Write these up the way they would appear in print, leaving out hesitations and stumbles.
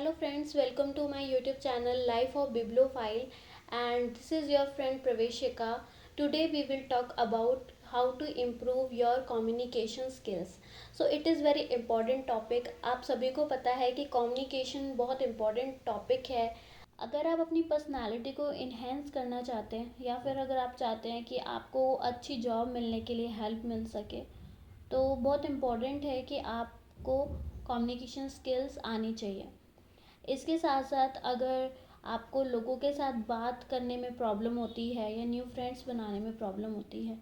Hello friends, welcome to my YouTube channel Life of Bibliophile, and this is your friend Praveshika. Today we will talk about how to improve your communication skills. So it is very important topic. आप सभी को पता है कि communication बहुत important topic है. अगर आप अपनी पर्सनालिटी को इन्हेंस करना चाहते हैं या फिर अगर आप चाहते हैं कि आपको अच्छी जॉब मिलने के लिए हेल्प मिल सके, तो बहुत इम्पोर्टेंट है कि आपको कम्युनिकेशन स्किल्स आनी चाहिए. इसके साथ साथ अगर आपको लोगों के साथ बात करने में प्रॉब्लम होती है या न्यू फ्रेंड्स बनाने में प्रॉब्लम होती है,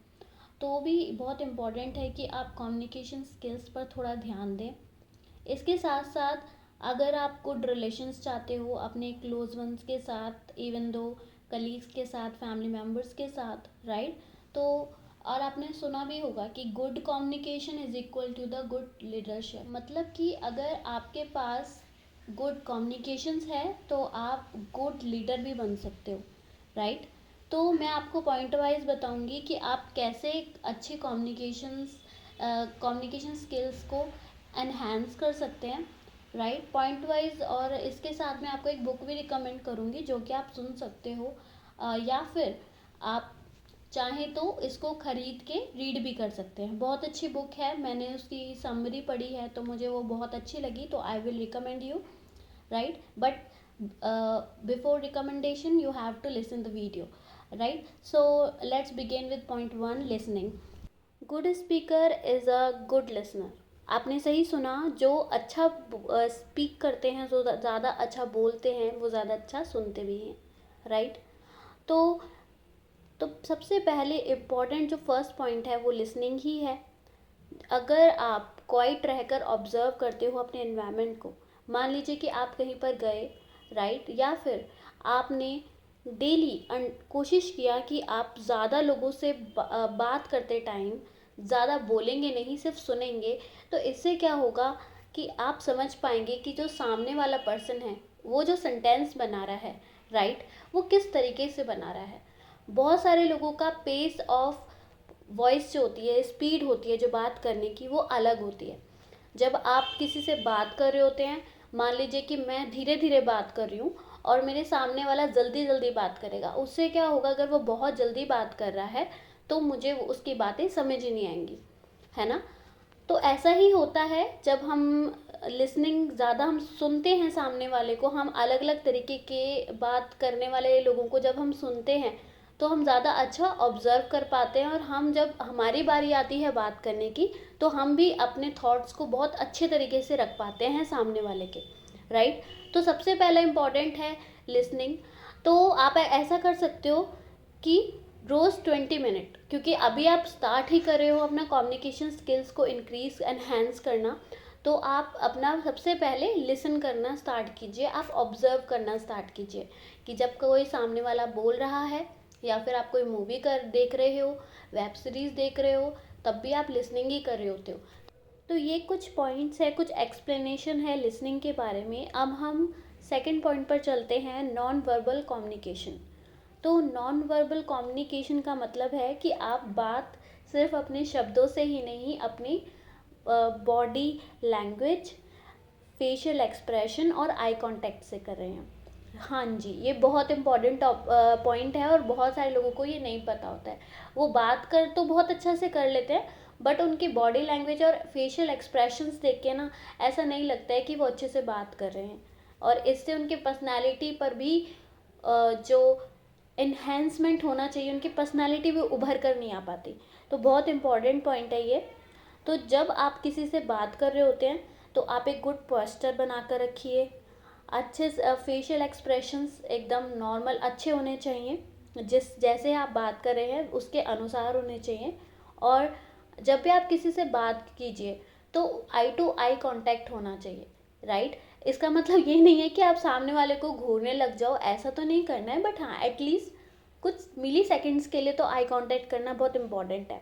तो भी बहुत इम्पॉर्टेंट है कि आप कम्युनिकेशन स्किल्स पर थोड़ा ध्यान दें. इसके साथ साथ अगर आप गुड रिलेशंस चाहते हो अपने क्लोज वंस के साथ, इवन दो कलीग्स के साथ, फैमिली मेम्बर्स के साथ, राइट, तो और आपने सुना भी होगा कि good communication is equal to the good leadership. मतलब कि अगर आपके पास गुड कम्युनिकेशंस है तो आप गुड लीडर भी बन सकते हो, राइट. तो मैं आपको पॉइंट वाइज बताऊंगी कि आप कैसे अच्छे कम्युनिकेशन स्किल्स को एनहांस कर सकते हैं, राइट, पॉइंट वाइज. और इसके साथ में आपको एक बुक भी रिकमेंड करूँगी जो कि आप सुन सकते हो, या फिर आप चाहें तो इसको ख़रीद के रीड भी कर सकते हैं. बहुत अच्छी बुक है, मैंने उसकी समरी पढ़ी है तो मुझे वो बहुत अच्छी लगी, तो I will recommend you, right. But before recommendation you have to listen the video, right. So let's begin with point 1, listening. Good speaker is a good listener. आपने सही सुना, जो अच्छा स्पीक करते हैं, जो ज़्यादा अच्छा बोलते हैं, वो ज़्यादा अच्छा सुनते भी हैं, राइट. तो सबसे पहले इम्पॉर्टेंट जो फर्स्ट पॉइंट है वो लिसनिंग ही है. अगर आप क्वाइट रहकर ऑब्जर्व करते हो अपने एनवायरनमेंट को, मान लीजिए कि आप कहीं पर गए, राइट, या फिर आपने डेली कोशिश किया कि आप ज़्यादा लोगों से बात करते टाइम ज़्यादा बोलेंगे नहीं, सिर्फ सुनेंगे, तो इससे क्या होगा कि आप समझ पाएंगे कि जो सामने वाला पर्सन है वो जो सेंटेंस बना रहा है, राइट, वो किस तरीके से बना रहा है. बहुत सारे लोगों का पेस ऑफ वॉइस जो होती है, स्पीड होती है जो बात करने की, वो अलग होती है. जब आप किसी से बात कर रहे होते हैं, मान लीजिए कि मैं धीरे धीरे बात कर रही हूँ और मेरे सामने वाला जल्दी जल्दी बात करेगा, उससे क्या होगा, अगर वो बहुत जल्दी बात कर रहा है तो मुझे उसकी बातें समझ ही नहीं आएंगी, है ना. तो ऐसा ही होता है जब हम लिसनिंग ज़्यादा हम सुनते हैं सामने वाले को, हम अलग अलग तरीके के बात करने वाले लोगों को जब हम सुनते हैं तो हम ज़्यादा अच्छा ऑब्ज़र्व कर पाते हैं, और हम जब हमारी बारी आती है बात करने की तो हम भी अपने थॉट्स को बहुत अच्छे तरीके से रख पाते हैं सामने वाले के, राइट. तो सबसे पहला इम्पॉर्टेंट है लिसनिंग. तो आप ऐसा कर सकते हो कि रोज़ 20 मिनट, क्योंकि अभी आप स्टार्ट ही कर रहे हो अपना कम्युनिकेशन स्किल्स को इंक्रीज एनहेंस करना, तो आप अपना सबसे पहले लिसन करना स्टार्ट कीजिए, आप ऑब्ज़र्व करना स्टार्ट कीजिए कि जब कोई सामने वाला बोल रहा है या फिर आप कोई मूवी देख रहे हो, वेब सीरीज़ देख रहे हो, तब भी आप लिसनिंग ही कर रहे होते हो. तो ये कुछ पॉइंट्स है, कुछ एक्सप्लेनेशन है लिसनिंग के बारे में. अब हम सेकंड पॉइंट पर चलते हैं, नॉन वर्बल कम्युनिकेशन. तो नॉन वर्बल कम्युनिकेशन का मतलब है कि आप बात सिर्फ अपने शब्दों से ही नहीं, अपनी बॉडी लैंग्वेज, फेशियल एक्सप्रेशन और आई कांटेक्ट से कर रहे हैं. हाँ जी, ये बहुत इम्पॉर्टेंट पॉइंट है और बहुत सारे लोगों को ये नहीं पता होता है. वो बात कर तो बहुत अच्छा से कर लेते हैं, बट उनकी बॉडी लैंग्वेज और फेशियल एक्सप्रेशंस देख के ना ऐसा नहीं लगता है कि वो अच्छे से बात कर रहे हैं, और इससे उनकी पर्सनैलिटी पर भी जो इन्हेंसमेंट होना चाहिए, उनकी पर्सनैलिटी भी उभर कर नहीं आ पाती. तो बहुत इम्पॉर्टेंट पॉइंट है ये. तो जब आप किसी से बात कर रहे होते हैं तो आप एक गुड पोस्चर बना कर रखिए, अच्छे फेशियल एक्सप्रेशंस एकदम नॉर्मल अच्छे होने चाहिए, जैसे आप बात कर रहे हैं उसके अनुसार होने चाहिए. और जब भी आप किसी से बात कीजिए तो आई टू आई कांटेक्ट होना चाहिए, राइट. इसका मतलब ये नहीं है कि आप सामने वाले को घूरने लग जाओ, ऐसा तो नहीं करना है, बट हाँ एटलीस्ट कुछ मिली सेकेंड्स के लिए तो आई कांटेक्ट करना बहुत इम्पॉर्टेंट है.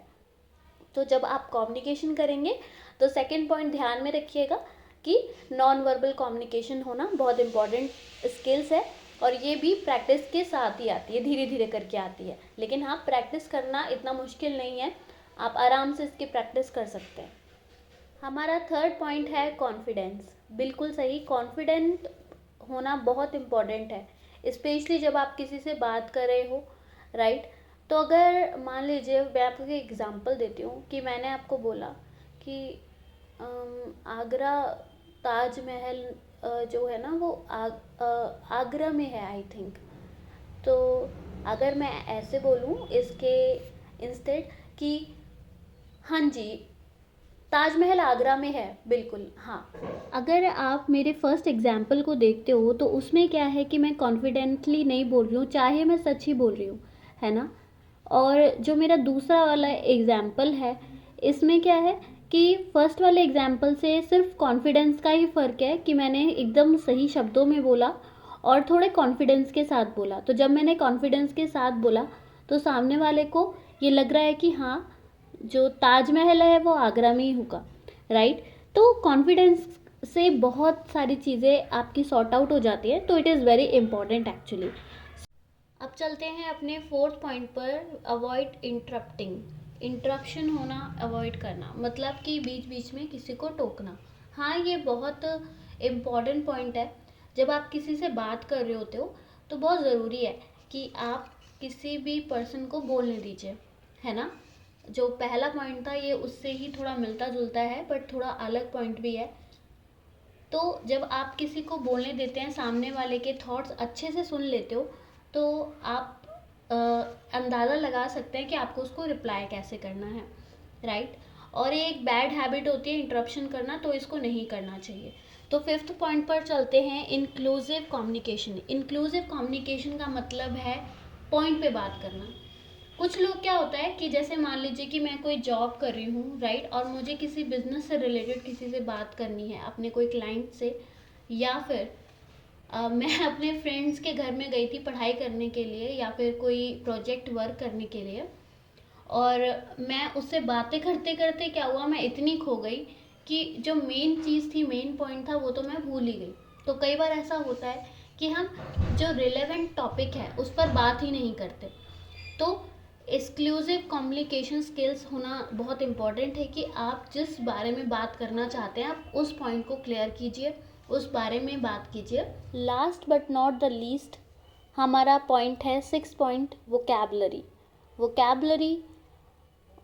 तो जब आप कम्युनिकेशन करेंगे तो सेकंड पॉइंट ध्यान में रखिएगा कि नॉन वर्बल कम्युनिकेशन होना बहुत इम्पॉर्टेंट स्किल्स है, और ये भी प्रैक्टिस के साथ ही आती है, धीरे धीरे करके आती है. लेकिन हाँ, प्रैक्टिस करना इतना मुश्किल नहीं है, आप आराम से इसकी प्रैक्टिस कर सकते हैं. हमारा थर्ड पॉइंट है कॉन्फिडेंस. बिल्कुल सही, कॉन्फिडेंट होना बहुत इम्पॉर्टेंट है, स्पेशली जब आप किसी से बात कर रहे हो, राइट। तो अगर मान लीजिए, मैं आपको एक एग्जांपल देती हूँ कि मैंने आपको बोला कि आगरा ताजमहल जो है ना वो आगरा में है आई थिंक। तो अगर मैं ऐसे बोलूँ इसके इंस्टेड कि हाँ जी, ताजमहल आगरा में है, बिल्कुल हाँ। अगर आप मेरे फर्स्ट एग्जाम्पल को देखते हो तो उसमें क्या है कि मैं कॉन्फिडेंटली नहीं बोल रही हूँ, चाहे मैं सच ही बोल रही हूँ, है ना। और जो मेरा दूसरा वाला एग्जाम्पल है, इसमें क्या है कि फर्स्ट वाले एग्जाम्पल से सिर्फ कॉन्फिडेंस का ही फ़र्क है कि मैंने एकदम सही शब्दों में बोला और थोड़े कॉन्फिडेंस के साथ बोला। तो जब मैंने कॉन्फिडेंस के साथ बोला तो सामने वाले को ये लग रहा है कि हाँ, जो ताजमहल है वो आगरा में ही होगा, राइट। तो कॉन्फिडेंस से बहुत सारी चीज़ें आपकी सॉर्ट आउट हो जाती है, तो it is very important actually. अब चलते हैं अपने फोर्थ पॉइंट पर, अवॉइड इंटरप्टिंग। इंटरप्शन होना अवॉइड करना, मतलब कि बीच बीच में किसी को टोकना। हाँ, ये बहुत इम्पॉर्टेंट पॉइंट है। जब आप किसी से बात कर रहे होते हो तो बहुत ज़रूरी है कि आप किसी भी पर्सन को बोलने दीजिए, है ना। जो पहला पॉइंट था ये उससे ही थोड़ा मिलता जुलता है, बट थोड़ा अलग पॉइंट भी है। तो जब आप किसी को बोलने देते हैं, सामने वाले के थॉट्स अच्छे से सुन लेते हो, तो आप अंदाज़ा लगा सकते हैं कि आपको उसको रिप्लाई कैसे करना है, राइट। और ये एक बैड हैबिट होती है इंटरप्शन करना, तो इसको नहीं करना चाहिए। तो फिफ्थ पॉइंट पर चलते हैं, इंक्लूसिव कम्युनिकेशन। इंक्लूसिव कम्युनिकेशन का मतलब है पॉइंट पे बात करना। कुछ लोग क्या होता है कि जैसे मान लीजिए कि मैं कोई जॉब कर रही हूँ, राइट, और मुझे किसी बिजनेस से रिलेटेड किसी से बात करनी है, अपने कोई क्लाइंट से, या फिर मैं अपने फ्रेंड्स के घर में गई थी पढ़ाई करने के लिए या फिर कोई प्रोजेक्ट वर्क करने के लिए, और मैं उससे बातें करते करते क्या हुआ, मैं इतनी खो गई कि जो मेन चीज़ थी, मेन पॉइंट था, वो तो मैं भूल ही गई। तो कई बार ऐसा होता है कि हम जो रिलेवेंट टॉपिक है उस पर बात ही नहीं करते। तो एक्सक्लूसिव कम्युनिकेशन स्किल्स होना बहुत इम्पॉर्टेंट है कि आप जिस बारे में बात करना चाहते हैं आप उस पॉइंट को क्लियर कीजिए, उस बारे में बात कीजिए। Last but not the least हमारा पॉइंट है सिक्स पॉइंट, वोकैबलरी। वोकैबलरी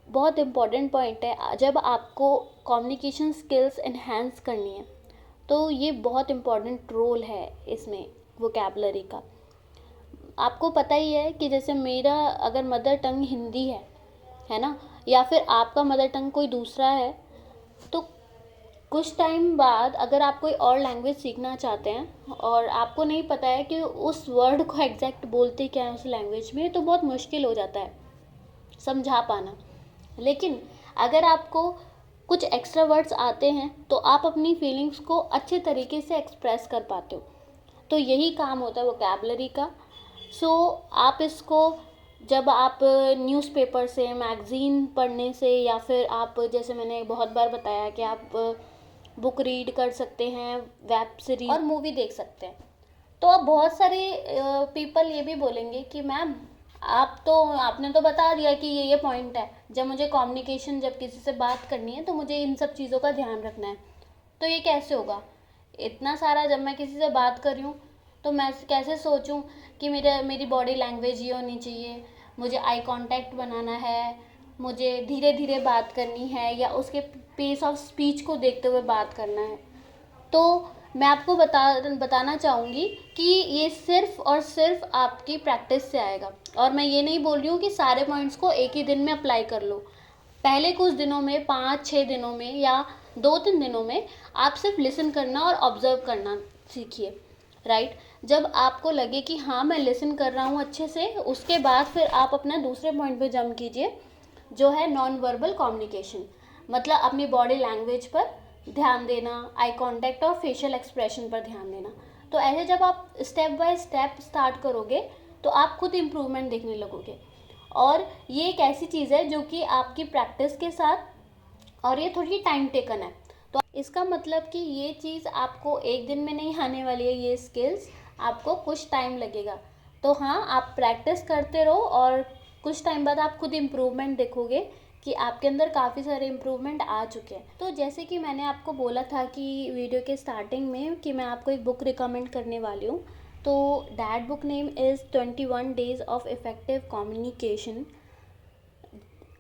बहुत इम्पॉर्टेंट पॉइंट है। जब आपको कम्युनिकेशन स्किल्स एनहेंस करनी है तो ये बहुत इम्पॉर्टेंट रोल है इसमें वोकैबलरी का। आपको पता ही है कि जैसे मेरा अगर मदर टंग हिंदी है ना, या फिर आपका मदर टंग कोई दूसरा है, तो कुछ टाइम बाद अगर आप कोई और लैंग्वेज सीखना चाहते हैं और आपको नहीं पता है कि उस वर्ड को एग्जैक्ट बोलते क्या है उस लैंग्वेज में, तो बहुत मुश्किल हो जाता है समझा पाना। लेकिन अगर आपको कुछ एक्स्ट्रा वर्ड्स आते हैं तो आप अपनी फीलिंग्स को अच्छे तरीके से एक्सप्रेस कर पाते हो। तो यही काम होता है वोकैबलरी का। सो आप इसको जब आप न्यूज़पेपर से, मैगज़ीन पढ़ने से, या फिर आप जैसे मैंने बहुत बार बताया कि आप बुक रीड कर सकते हैं, वेब सीरीज और मूवी देख सकते हैं। तो अब बहुत सारे पीपल ये भी बोलेंगे कि मैम आपने तो बता दिया कि ये पॉइंट है, जब मुझे कम्युनिकेशन, जब किसी से बात करनी है तो मुझे इन सब चीज़ों का ध्यान रखना है, तो ये कैसे होगा? इतना सारा जब मैं किसी से बात कर रही हूँ तो मैं कैसे सोचूं कि मेरी बॉडी लैंग्वेज ये होनी चाहिए, मुझे आई कांटेक्ट बनाना है, मुझे धीरे धीरे बात करनी है, या उसके पेस ऑफ स्पीच को देखते हुए बात करना है। तो मैं आपको बताना चाहूँगी कि ये सिर्फ और सिर्फ आपकी प्रैक्टिस से आएगा। और मैं ये नहीं बोल रही हूँ कि सारे पॉइंट्स को एक ही दिन में अप्लाई कर लो। पहले कुछ दिनों में, 5-6 दिनों में या 2-3 दिनों में आप सिर्फ लिसन करना और ऑब्जर्व करना सीखिए, राइट। जब आपको लगे कि हाँ मैं लिसन कर रहा हूँ अच्छे से, उसके बाद फिर आप अपना दूसरे पॉइंट पे जंप कीजिए, जो है नॉन वर्बल कम्युनिकेशन। मतलब अपनी बॉडी लैंग्वेज पर ध्यान देना, आई कांटेक्ट और फेशियल एक्सप्रेशन पर ध्यान देना। तो ऐसे जब आप स्टेप बाय स्टेप स्टार्ट करोगे तो आप खुद इम्प्रूवमेंट देखने लगोगे। और ये एक ऐसी चीज़ है जो कि आपकी प्रैक्टिस के साथ, और ये थोड़ी टाइम टेकन है। तो इसका मतलब कि ये चीज़ आपको एक दिन में नहीं आने वाली है, ये स्किल्स आपको कुछ टाइम लगेगा। तो हाँ, आप प्रैक्टिस करते रहो और कुछ टाइम बाद आप खुद इम्प्रूवमेंट देखोगे कि आपके अंदर काफ़ी सारे इम्प्रूवमेंट आ चुके हैं। तो जैसे कि मैंने आपको बोला था कि वीडियो के स्टार्टिंग में कि मैं आपको एक बुक रिकमेंड करने वाली हूँ, तो that book name is 21 days of effective communication.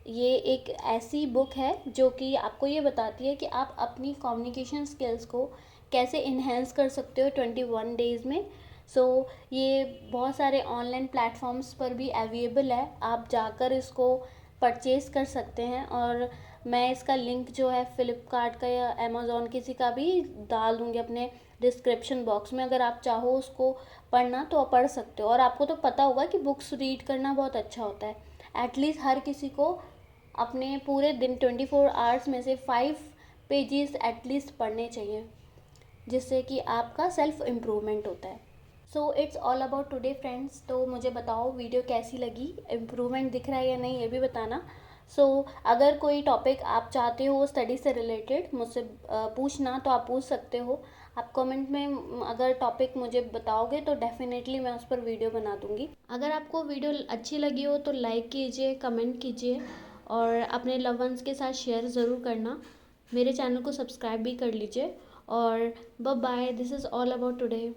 ये एक ऐसी बुक है जो कि आपको ये बताती है कि आप अपनी कम्युनिकेशन स्किल्स को कैसे इन्हेंस कर सकते हो 21 डेज़ में। सो ये बहुत सारे ऑनलाइन प्लेटफॉर्म्स पर भी अवेलेबल है, आप जाकर इसको परचेज़ कर सकते हैं। और मैं इसका लिंक जो है फ़्लिपकार्ट का या अमेज़ॉन किसी का भी डाल दूँगी अपने डिस्क्रिप्शन बॉक्स में। अगर आप चाहो उसको पढ़ना तो आप पढ़ सकते हो। और आपको तो पता होगा कि बुक्स रीड करना बहुत अच्छा होता है। एटलीस्ट हर किसी को अपने पूरे दिन 24 आवर्स में से 5 पेजेस एटलीस्ट पढ़ने चाहिए, जिससे कि आपका सेल्फ इम्प्रूवमेंट होता है। So it's all about today friends. तो मुझे बताओ वीडियो कैसी लगी, इम्प्रूवमेंट दिख रहा है या नहीं, ये भी बताना। सो अगर कोई टॉपिक आप चाहते हो स्टडी से रिलेटेड मुझसे पूछना, तो आप पूछ सकते हो। आप कमेंट में अगर टॉपिक मुझे बताओगे तो डेफिनेटली मैं उस पर वीडियो बना दूँगी। अगर आपको वीडियो अच्छी लगी हो तो लाइक कीजिए, कमेंट कीजिए और अपने लव वंस के साथ शेयर ज़रूर करना। मेरे चैनल को सब्सक्राइब भी कर लीजिए। और bye bye, this is all about today.